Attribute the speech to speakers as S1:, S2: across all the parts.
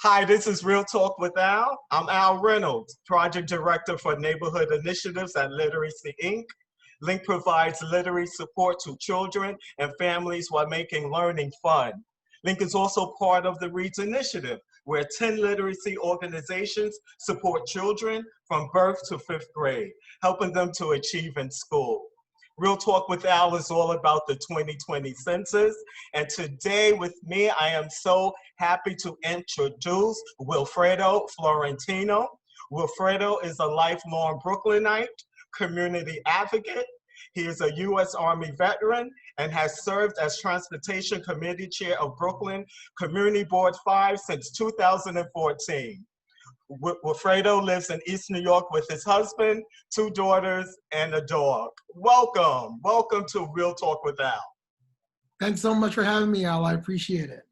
S1: Hi, this is Real Talk with Al. I'm Al Reynolds, Project Director for Neighborhood Initiatives at Literacy Inc. Link provides literary support to children and families while making learning fun. Link is also part of the READS initiative, where 10 literacy organizations support children from birth to 5th grade, helping them to achieve in school. Real Talk with Al is all about the 2020 census. And today with me, I am so happy to introduce Wilfredo Florentino. Wilfredo is a lifelong Brooklynite, community advocate. He is a U.S. Army veteran and has served as Transportation Committee Chair of Brooklyn Community Board 5 since 2014. Wilfredo lives in East New York with his husband, 2 daughters, and a dog. Welcome to Real Talk with Al.
S2: Thanks so much for having me, Al. I appreciate it.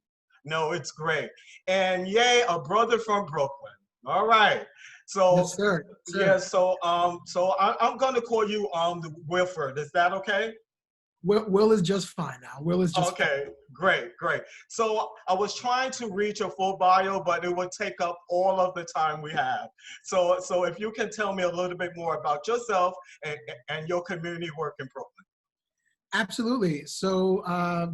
S1: No, it's great. And yay, a brother from Brooklyn. All right. So
S2: yes, sir.
S1: Yeah, so I'm gonna call you Wilfred. Is that okay?
S2: Will is just fine now. Will is just
S1: okay. Fine. Great. So I was trying to read your full bio, but it would take up all of the time we have. So if you can tell me a little bit more about yourself and your community work in Brooklyn.
S2: Absolutely. So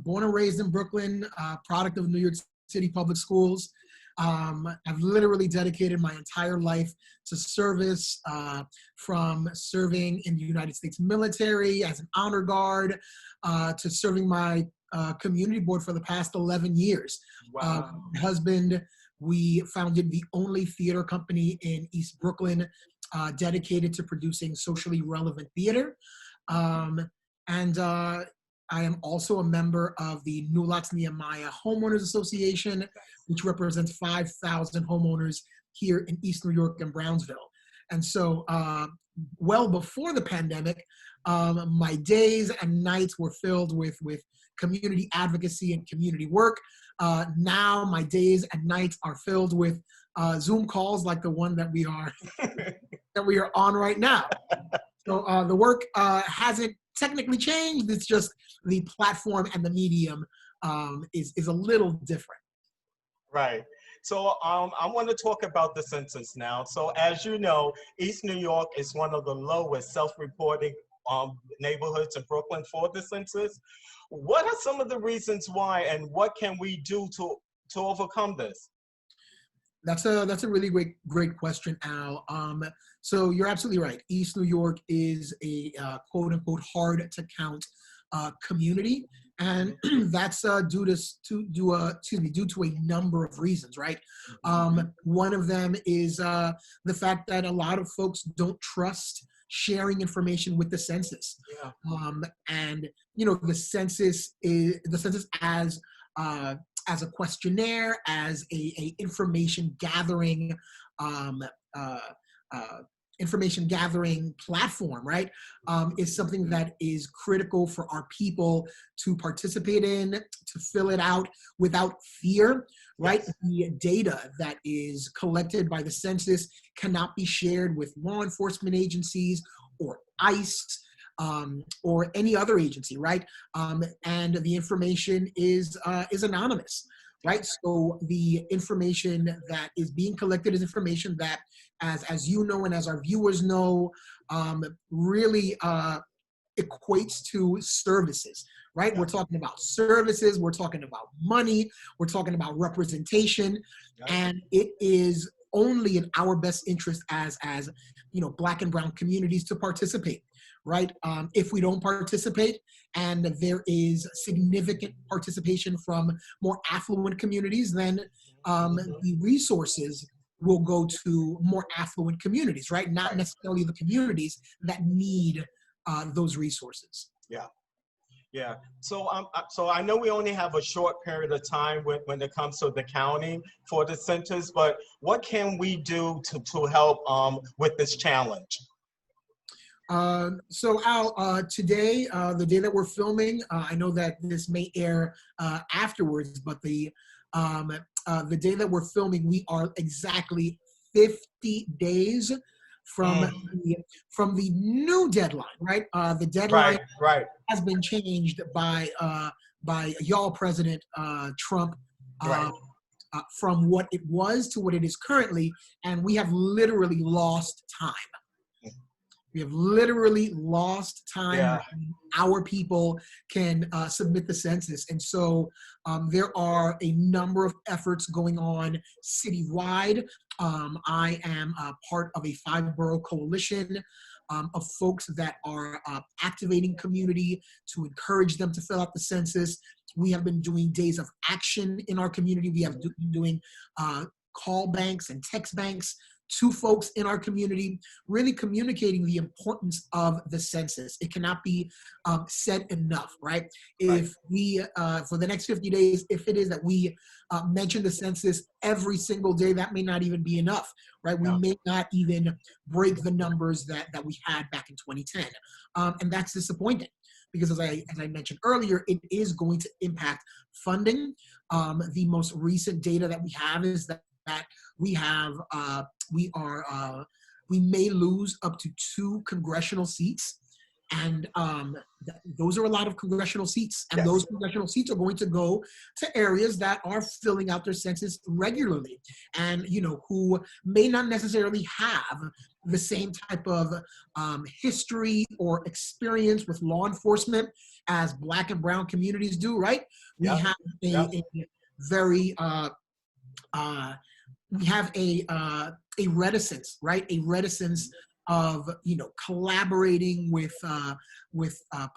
S2: born and raised in Brooklyn, product of New York City Public Schools. I've literally dedicated my entire life to service, from serving in the United States military as an honor guard, to serving my community board for the past 11 years.
S1: Wow.
S2: My husband, we founded the only theater company in East Brooklyn dedicated to producing socially relevant theater. I am also a member of the New Lots Nehemiah Homeowners Association, which represents 5,000 homeowners here in East New York and Brownsville. And so well before the pandemic, my days and nights were filled with community advocacy and community work. Now my days and nights are filled with Zoom calls like the one that we are on right now. So the work hasn't technically changed. It's just the platform and the medium is a little different.
S1: Right. So I want to talk about the census now. So as you know, East New York is one of the lowest self-reporting neighborhoods in Brooklyn for the census. What are some of the reasons why, and what can we do to overcome this?
S2: That's a really great question, Al. So you're absolutely right. East New York is a quote unquote hard to count community, and that's due to a number of reasons, right? One of them is the fact that a lot of folks don't trust sharing information with the census.
S1: Yeah.
S2: And the census as a questionnaire, as a information gathering platform, right, is something that is critical for our people to participate in, to fill it out without fear, right?
S1: Yes.
S2: The data that is collected by the census cannot be shared with law enforcement agencies or ICE, or any other agency, right? And the information is anonymous, right? So the information that is being collected is information that, as you know and as our viewers know, really equates to services, right?
S1: Yeah.
S2: We're talking about services, we're talking about money, we're talking about representation, and it is only in our best interest as Black and brown communities to participate, right? If we don't participate, and there is significant participation from more affluent communities, then the resources will go to more affluent communities, right? Not necessarily the communities that need those resources.
S1: Yeah. So I know we only have a short period of time when it comes to the county for the census, but what can we do to help with this challenge?
S2: So Al, today, the day that we're filming, I know that this may air afterwards, but the day that we're filming, we are exactly 50 days from the new deadline, right? The deadline has been changed by y'all President Trump from what it was to what it is currently, and we have literally lost time. We have literally lost time.
S1: Yeah.
S2: Our people can submit the census. And so there are a number of efforts going on citywide. I am a part of a 5-borough coalition of folks that are activating community to encourage them to fill out the census. We have been doing days of action in our community. We have been doing call banks and text banks to folks in our community, really communicating the importance of the census. It cannot be said enough, right? If we, for the next 50 days, if it is that we mention the census every single day, that may not even be enough, right? We may not even break the numbers that we had back in 2010. And that's disappointing because as I mentioned earlier, it is going to impact funding. The most recent data that we have is that we may lose up to 2 congressional seats, and those are a lot of congressional seats, and those congressional seats are going to go to areas that are filling out their census regularly, and who may not necessarily have the same type of history or experience with law enforcement as Black and brown communities do, right? We have a very we have a reticence, right? A reticence of collaborating with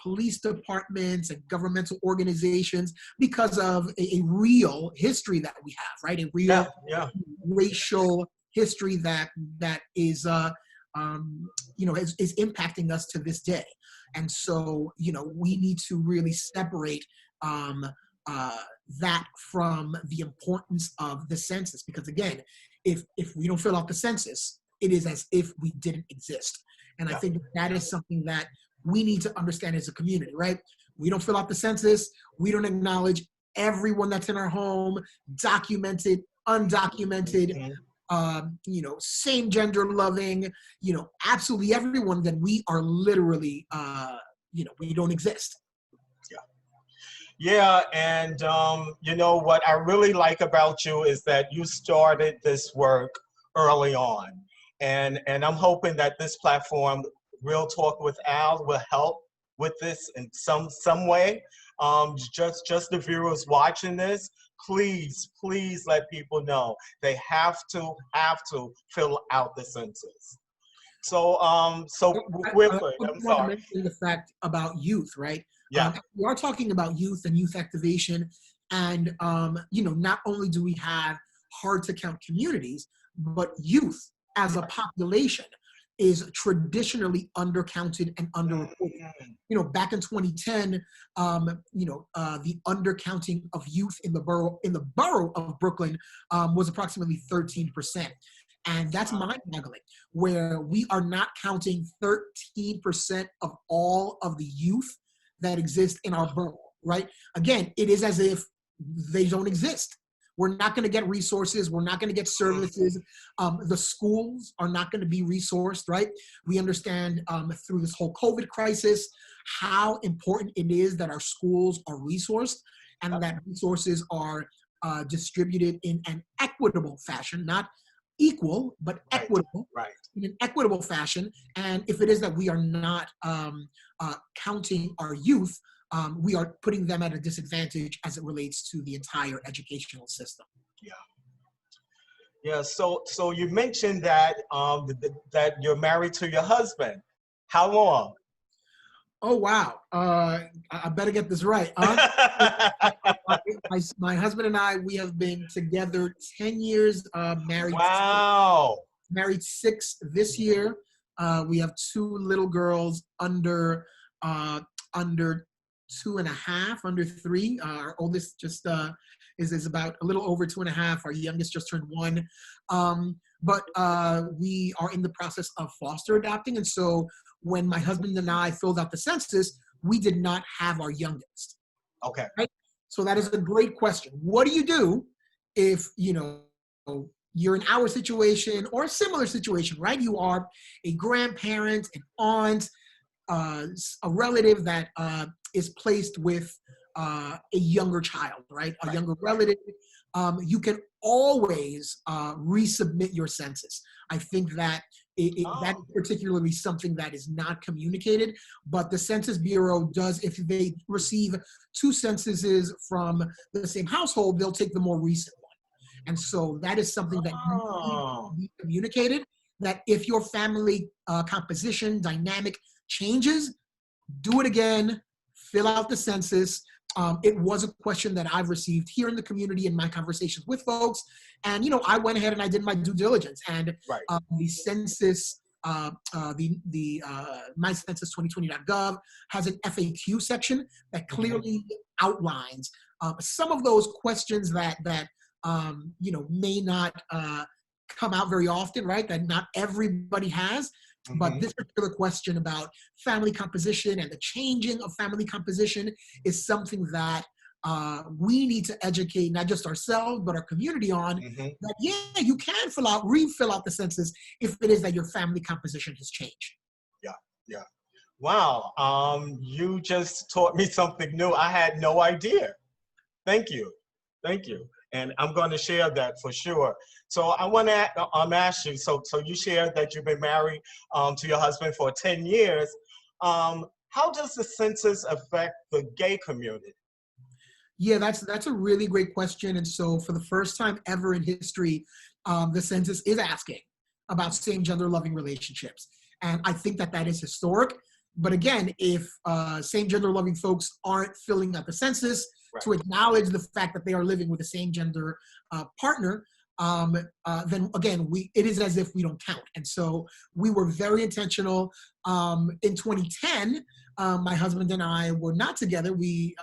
S2: police departments and governmental organizations because of a real history that we have, right? A real racial history that is is impacting us to this day, and so we need to really separate that from the importance of the census, because again, if we don't fill out the census, it is as if we didn't exist. And I think that is something that we need to understand as a community, right? We don't fill out the census, we don't acknowledge everyone that's in our home, documented, undocumented, same gender loving, absolutely everyone, then we are literally we don't exist.
S1: Yeah, and what I really like about you is that you started this work early on, and I'm hoping that this platform, Real Talk with Al, will help with this in some way. Just the viewers watching this, please let people know they have to fill out the census. So Wilfred, I'm sorry.
S2: I want to mention the fact about youth, right?
S1: Yeah.
S2: We are talking about youth and youth activation, and not only do we have hard to count communities, but youth as a population is traditionally undercounted and underreported. Back in 2010, the undercounting of youth in the borough of Brooklyn was approximately 13%. And that's mind-boggling, where we are not counting 13% of all of the youth that exist in our borough, right? Again, it is as if they don't exist. We're not going to get resources. We're not going to get services. The schools are not going to be resourced, right? We understand through this whole COVID crisis how important it is that our schools are resourced and that resources are distributed in an equitable fashion, not equal, but equitable, in an equitable fashion. And if it is that we are not counting our youth, we are putting them at a disadvantage as it relates to the entire educational system.
S1: Yeah. So you mentioned that that you're married to your husband. How long?
S2: Oh wow! I better get this right. My husband and I, we have been together 10 years. Married.
S1: Wow.
S2: Married 6 this year. We have 2 little girls under 2.5, under 3. Our oldest just is about a little over 2.5. Our youngest just turned 1. But we are in the process of foster adopting. And so when my husband and I filled out the census, we did not have our youngest.
S1: Okay.
S2: Right? So that is a great question. What do you do if, you're in our situation or a similar situation, right? You are a grandparent, an aunt, a relative that is placed with a younger child, right? A younger relative, you can always resubmit your census. I think that that is particularly something that is not communicated, but the Census Bureau does, if they receive 2 censuses from the same household, they'll take the more recent one. And so that is something that needs to be communicated, that if your family composition dynamic changes, do it again, fill out the census. It was a question that I've received here in the community in my conversations with folks. And, I went ahead and I did my due diligence. And the census, mycensus2020.gov has an FAQ section that clearly outlines some of those questions that may not come out very often, right? That not everybody has. But this particular question about family composition and the changing of family composition is something that we need to educate not just ourselves, but our community on. That, yeah, you can refill out the census if it is that your family composition has changed.
S1: Yeah. Wow. You just taught me something new. I had no idea. Thank you. And I'm going to share that for sure. So I want to ask you, so you shared that you've been married to your husband for 10 years. How does the census affect the gay community?
S2: Yeah, that's a really great question. And so for the first time ever in history, the census is asking about same-gender loving relationships. And I think that is historic. But again, if same-gender loving folks aren't filling out the census, to acknowledge the fact that they are living with the same gender partner, then again, it is as if we don't count. And so we were very intentional. In 2010, my husband and I were not together. We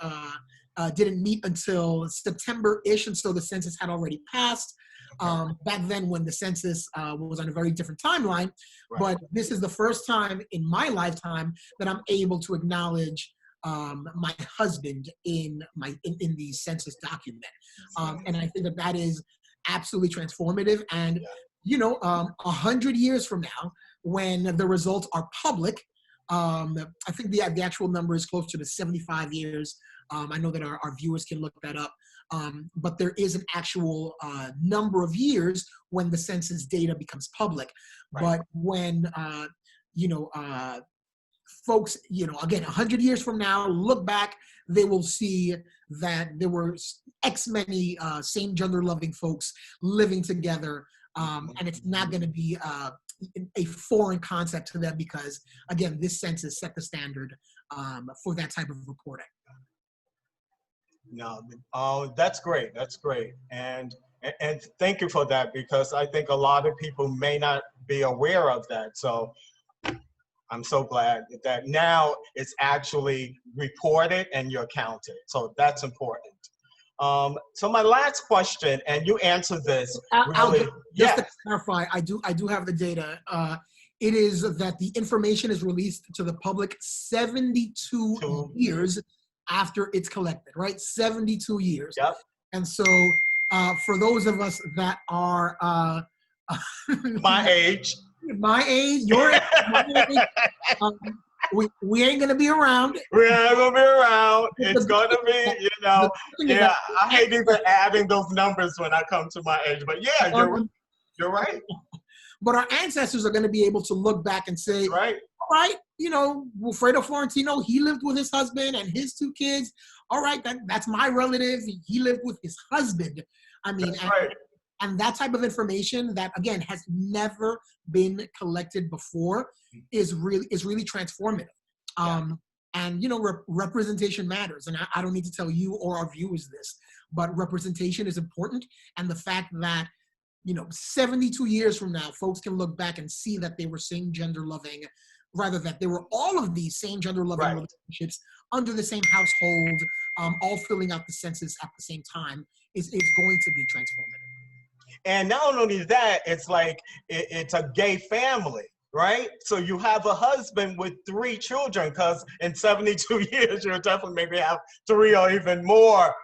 S2: didn't meet until September-ish, and so the census had already passed. Back then when the census was on a very different timeline. But this is the first time in my lifetime that I'm able to acknowledge my husband in the census document. And I think that is absolutely transformative. And, 100 years from now, when the results are public, I think the actual number is closer to 75 years. I know that our viewers can look that up. But there is an actual number of years when the census data becomes public. But when, folks, again, 100 years from now, look back, they will see that there were X many same-gender loving folks living together. And it's not going to be a foreign concept to them because, again, this census set the standard for that type of reporting.
S1: No, that's great. And thank you for that, because I think a lot of people may not be aware of that. So I'm so glad that now it's actually reported and you're counted. So that's important. So my last question, and you answered this.
S2: Just to clarify, I do have the data. It is that the information is released to the public 72 years after it's collected, right? 72 years.
S1: Yep.
S2: And so for those of us that are
S1: my age,
S2: your age, my age, we ain't gonna be around.
S1: We're not gonna be around. It's gonna be, yeah. I hate even adding those numbers when I come to my age, but yeah, you're right.
S2: But our ancestors are gonna be able to look back and say, right, Wilfredo Florentino, he lived with his husband and his 2 kids. All right, that's my relative. He lived with his husband. I mean, and that type of information that, again, has never been collected before is really transformative. And, representation matters. And I don't need to tell you or our viewers this, but representation is important. And the fact that, 72 years from now, folks can look back and see that they were same-gender loving, rather that there were all of these same-gender loving relationships under the same household, all filling out the census at the same time, is going to be transformative.
S1: And not only that, it's like it's a gay family, right? So you have a husband with 3 children, because in 72 years, you'll definitely maybe have 3 or even more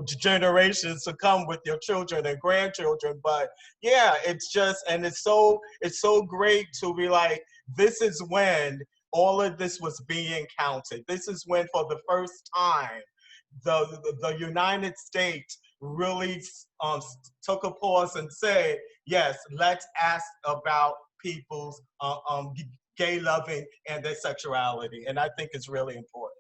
S1: generations to come with your children and grandchildren. But yeah, it's so great to be like, this is when all of this was being counted. This is when, for the first time, the United States really took a pause and said, yes, let's ask about people's gay loving and their sexuality. And I think it's really important.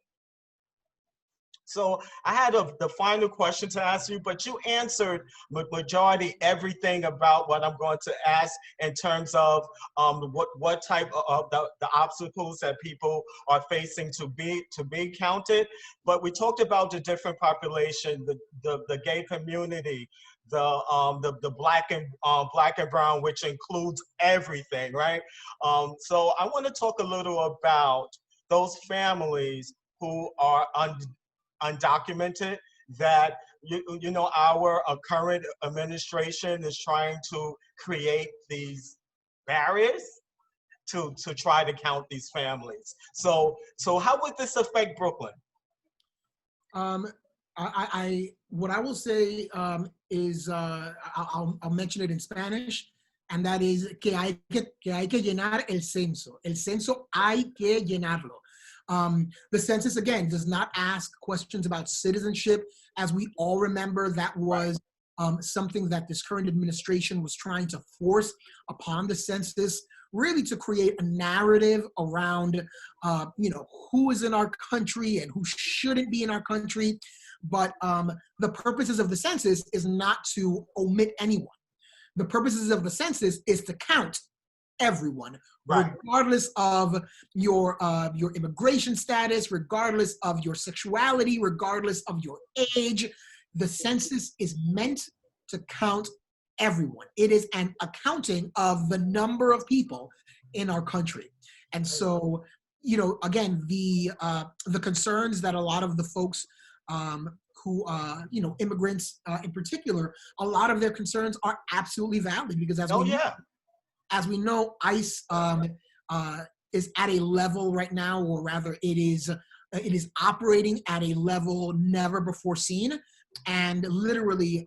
S1: So I had the final question to ask you, but you answered majority everything about what I'm going to ask in terms of what type of the obstacles that people are facing to be counted. But we talked about the different population, the gay community, the black and brown, which includes everything, right? So I want to talk a little about those families who are undocumented, that you know our current administration is trying to create these barriers to try to count these families. So how would this affect Brooklyn?
S2: What I will say is I'll mention it in Spanish, and that is que hay que llenar el censo. El censo hay que llenarlo. The census, again, does not ask questions about citizenship. As we all remember, that was something that this current administration was trying to force upon the census, really to create a narrative around, who is in our country and who shouldn't be in our country. But the purposes of the census is not to omit anyone. The purposes of the census is to count everyone, right, regardless of your immigration status, regardless of your sexuality, regardless of your age. The census is meant to count everyone. It is an accounting of the number of people in our country. And so, again, the concerns that a lot of the folks who, immigrants in particular, a lot of their concerns are absolutely valid, because as we know, ICE is at a level right now, or rather it is operating at a level never before seen. And literally,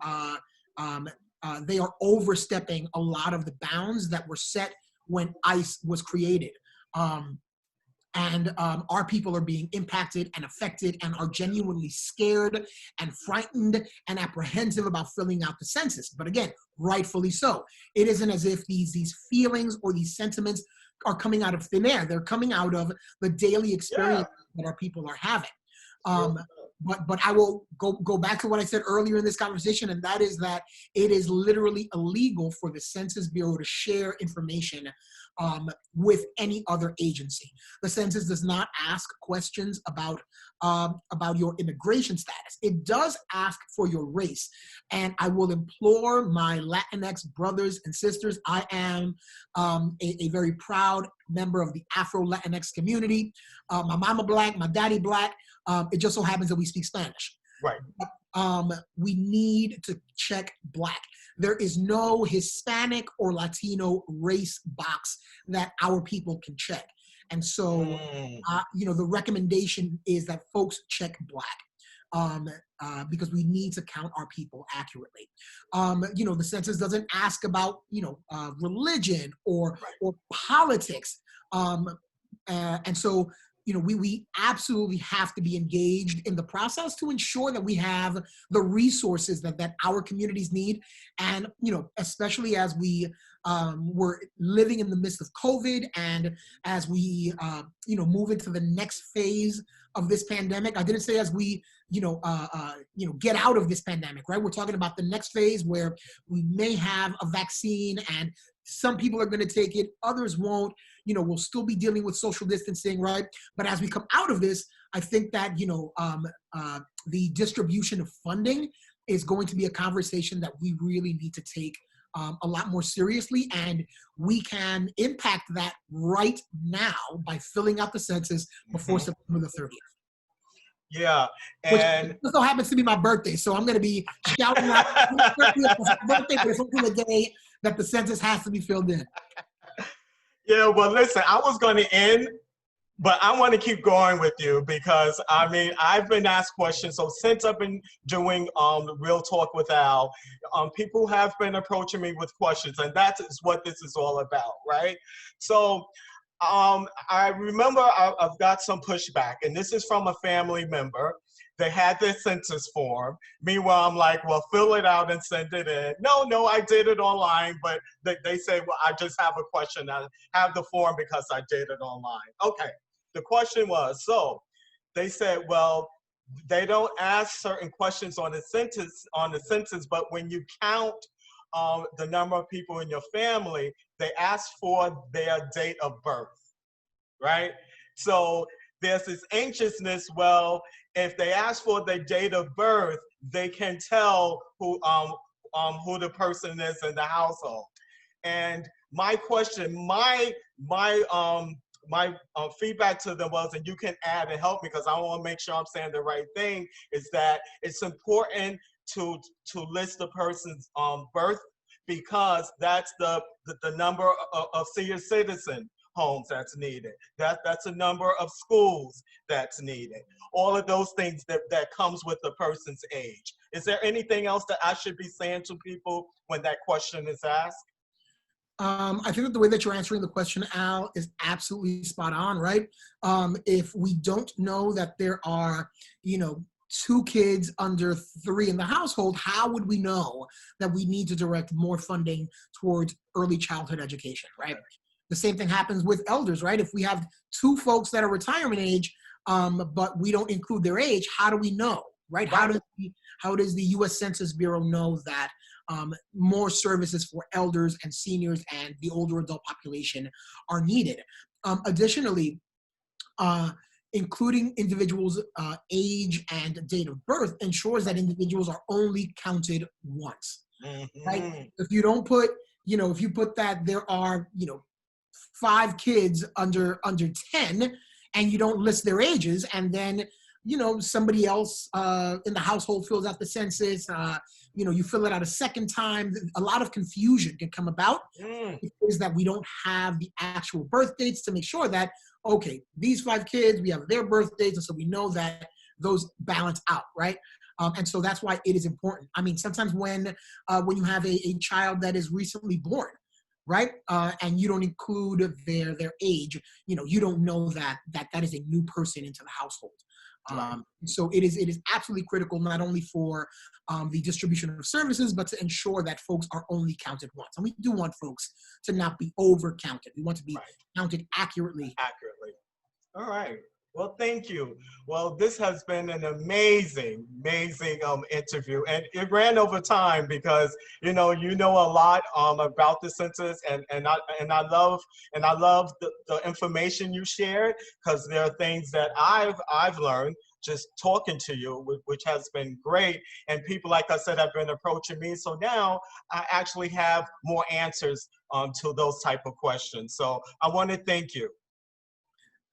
S2: they are overstepping a lot of the bounds that were set when ICE was created. And our people are being impacted and affected and are genuinely scared and frightened and apprehensive about filling out the census. But again, rightfully so. It isn't as if these feelings or these sentiments are coming out of thin air. They're coming out of the daily experience that our people are having. But I will go back to what I said earlier in this conversation, and that is that it is literally illegal for the Census Bureau to share information with any other agency. The census does not ask questions about your immigration status. It does ask for your race. And I will implore my Latinx brothers and sisters. I am a very proud member of the Afro-Latinx community. My mama Black, my daddy Black. It just so happens that we speak Spanish.
S1: Right.
S2: We need to check Black. There is no Hispanic or Latino race box that our people can check. And so, the recommendation is that folks check Black, because we need to count our people accurately. The census doesn't ask about, religion or politics. And so, we absolutely have to be engaged in the process to ensure that we have the resources that our communities need. And, especially as we were living in the midst of COVID, and as we, move into the next phase of this pandemic. I didn't say as we, get out of this pandemic, right? We're talking about the next phase where we may have a vaccine, and some people are going to take it, others won't. We'll still be dealing with social distancing, right? But as we come out of this, I think that, the distribution of funding is going to be a conversation that we really need to take a lot more seriously. And we can impact that right now by filling out the census before September the 30th.
S1: Yeah, and
S2: which also happens to be my birthday, so I'm going to be shouting out my birthday, but it's also the day that the census has to be filled in.
S1: Yeah, well, listen, I was going to end, but I want to keep going with you because, I've been asked questions. So since I've been doing Real Talk with Al, people have been approaching me with questions, and that is what this is all about, right? So I remember I've got some pushback, and this is from a family member. They had their census form. Meanwhile, I'm like, well, fill it out and send it in. No, I did it online, but they say, well, I just have a question. I have the form because I did it online. Okay, the question was, so they said, well, they don't ask certain questions on the census, but when you count the number of people in your family, they ask for their date of birth, right? So there's this anxiousness. Well, if they ask for their date of birth, they can tell who the person is in the household. And my question, my feedback to them was, and you can add and help me because I want to make sure I'm saying the right thing, is that it's important to list the person's birth, because that's the number of senior citizen homes that's needed. That's a number of schools that's needed. All of those things that comes with the person's age. Is there anything else that I should be saying to people when that question is asked?
S2: I think that the way that you're answering the question, Al, is absolutely spot on, right? If we don't know that there are, 2 kids under 3 in the household, how would we know that we need to direct more funding towards early childhood education, right? The same thing happens with elders, right? If we have 2 folks that are retirement age, but we don't include their age, how do we know, right? How does the U.S. Census Bureau know that more services for elders and seniors and the older adult population are needed? Additionally, including individuals' age and date of birth ensures that individuals are only counted once, right? If you don't put, if you put that there are, 5 kids under 10 and you don't list their ages, and then somebody else in the household fills out the census, you fill it out a second time, a lot of confusion can come about because that we don't have the actual birth dates to make sure that, okay, these 5 kids, we have their birth dates, and so we know that those balance out, right? And so that's why it is important. I mean, sometimes when you have a child that is recently born, right, and you don't include their age, you don't know that is a new person into the household. So it is absolutely critical, not only for the distribution of services, but to ensure that folks are only counted once. And we do want folks to not be over counted. We want to be counted accurately.
S1: All right. Well, thank you. Well, this has been an amazing interview, and it ran over time because you know a lot about the census, and I love the information you shared, because there are things that I've learned just talking to you, which has been great. And people, like I said, have been approaching me, so now I actually have more answers to those type of questions. So I want to thank you.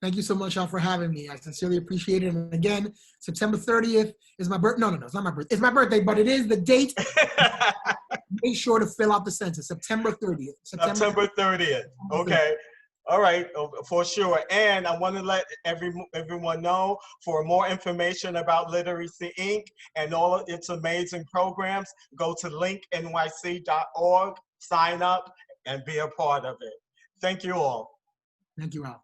S2: Thank you so much, Al, for having me. I sincerely appreciate it. And again, September 30th is my birthday. No, it's not my birthday. It's my birthday, but it is the date. Make sure to fill out the census, September 30th.
S1: September 30th. Okay. All right, for sure. And I want to let everyone know, for more information about Literacy Inc. and all of its amazing programs, go to linknyc.org, sign up, and be a part of it. Thank you all.
S2: Thank you, Al.